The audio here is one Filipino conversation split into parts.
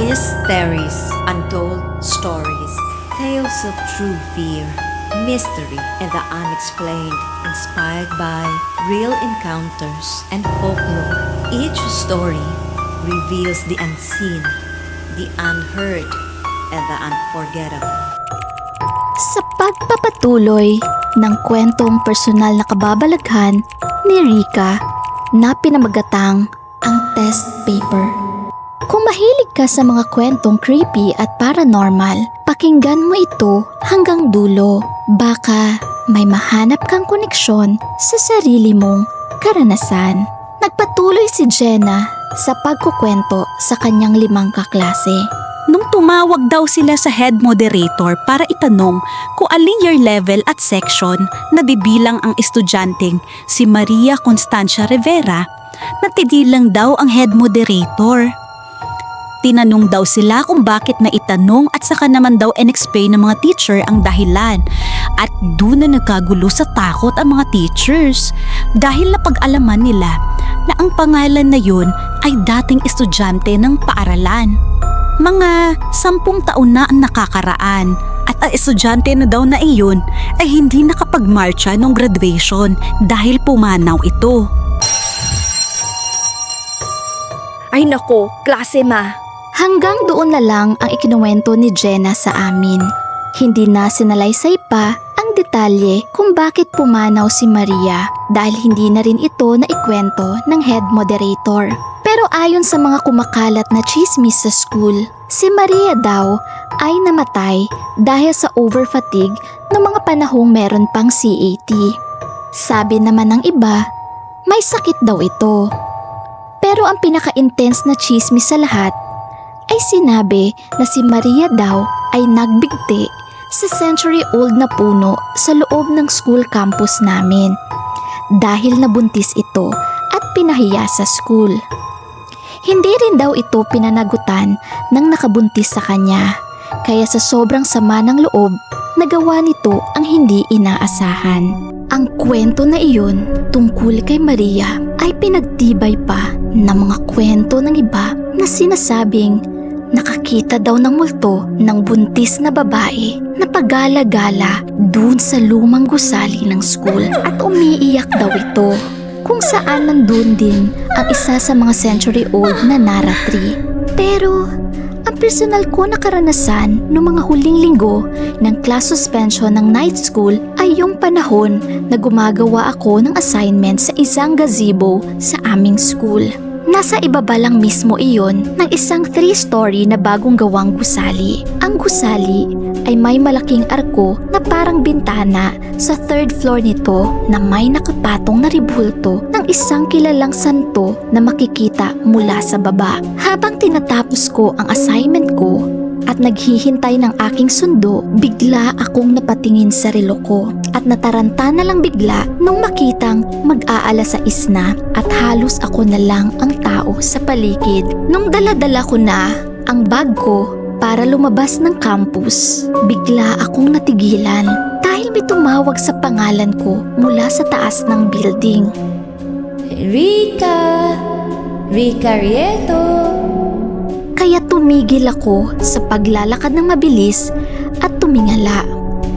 Mysteries, Untold Stories, Tales of True Fear, Mystery, and the Unexplained, inspired by real encounters and folklore. Each story reveals the unseen, the unheard, and the unforgettable. Sa pagpapatuloy ng kwentong personal na kababalaghan ni Rika na pinamagatang ang test paper. Kung mahilig ka sa mga kwentong creepy at paranormal, pakinggan mo ito hanggang dulo. Baka may mahanap kang koneksyon sa sarili mong karanasan. Nagpatuloy si Jenna sa pagkukwento sa kanyang 5 kaklase. Nung tumawag daw sila sa head moderator para itanong kung alin year level at section na bibilang ang estudyanteng si Maria Constancia Rivera, natigilang daw ang head moderator. Tinanong daw sila kung bakit na itanong at saka naman daw in-explain ng mga teacher ang dahilan. At doon na nagkagulo sa takot ang mga teachers dahil napag-alaman nila na ang pangalan na yun ay dating estudyante ng paaralan. Mga 10 taon na ang nakakaraan at ang estudyante na daw na iyon ay hindi nakapagmarcha nung graduation dahil pumanaw ito. Ay nako, klase ma. Hanggang doon na lang ang ikinuwento ni Jenna sa amin. Hindi na sinalaysay pa ang detalye kung bakit pumanaw si Maria dahil hindi na rin ito naikwento ng head moderator. Pero ayon sa mga kumakalat na chismis sa school, si Maria daw ay namatay dahil sa overfatigue noong mga panahong meron pang CAT. Sabi naman ng iba, may sakit daw ito. Pero ang pinaka-intense na chismis sa lahat ay sinabi na si Maria daw ay nagbigti sa century-old na puno sa loob ng school campus namin dahil nabuntis ito at pinahiya sa school. Hindi rin daw ito pinanagutan ng nakabuntis sa kanya, kaya sa sobrang sama ng loob, nagawa nito ang hindi inaasahan. Ang kwento na iyon tungkol kay Maria ay pinagtibay pa ng mga kwento ng iba na sinasabing nakakita daw ng multo ng buntis na babae na pagala-gala dun sa lumang gusali ng school at umiiyak daw ito. Kung saan nandun din ang isa sa mga century-old na Nara tree. Pero ang personal ko na karanasan noong mga huling linggo ng class suspension ng night school ay yung panahon na gumagawa ako ng assignment sa isang gazebo sa aming school. Nasa ibaba lang mismo iyon ng isang 3-story na bagong gawang gusali. Ang gusali ay may malaking arko na parang bintana sa 3rd floor nito na may nakapatong na ribulto ng isang kilalang santo na makikita mula sa baba. Habang tinatapos ko ang assignment ko at naghihintay ng aking sundo, bigla akong napatingin sa relo ko at nataranta na lang bigla nung makitang mag-aalas 6 na at halos ako na lang ang tao sa paligid. Nung dala-dala ko na ang bag ko para lumabas ng campus, bigla akong natigilan dahil may tumawag sa pangalan ko mula sa taas ng building. Rika! Rika Rieto! Kaya tumigil ako sa paglalakad ng mabilis at tumingala.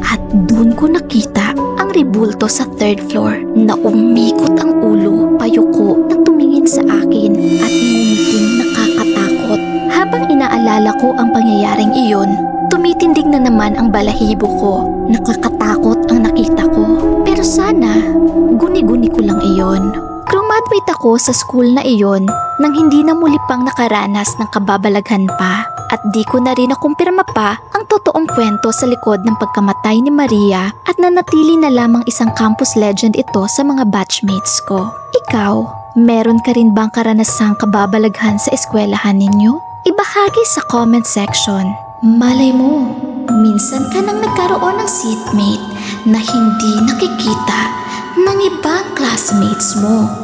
At doon ko nakita ang ribulto sa 3rd floor na umikot ang ulo payuko na tumingin sa akin at ngungiting nakakatakot. Habang inaalala ko ang pangyayaring iyon, tumitindig na naman ang balahibo ko. Nakakatakot ang nakita ko. Pero sana, guni-guni ko lang iyon. Graduate ako sa school na iyon nang hindi na muli pang nakaranas ng kababalaghan pa at di ko na rin nakumpirma pa ang totoong kwento sa likod ng pagkamatay ni Maria at nanatili na lamang isang campus legend ito sa mga batchmates ko. Ikaw, meron ka rin bang karanasang kababalaghan sa eskwelahan ninyo? Ibahagi sa comment section. Malay mo, minsan ka nang nagkaroon ng seatmate na hindi nakikita ng ibang classmates mo.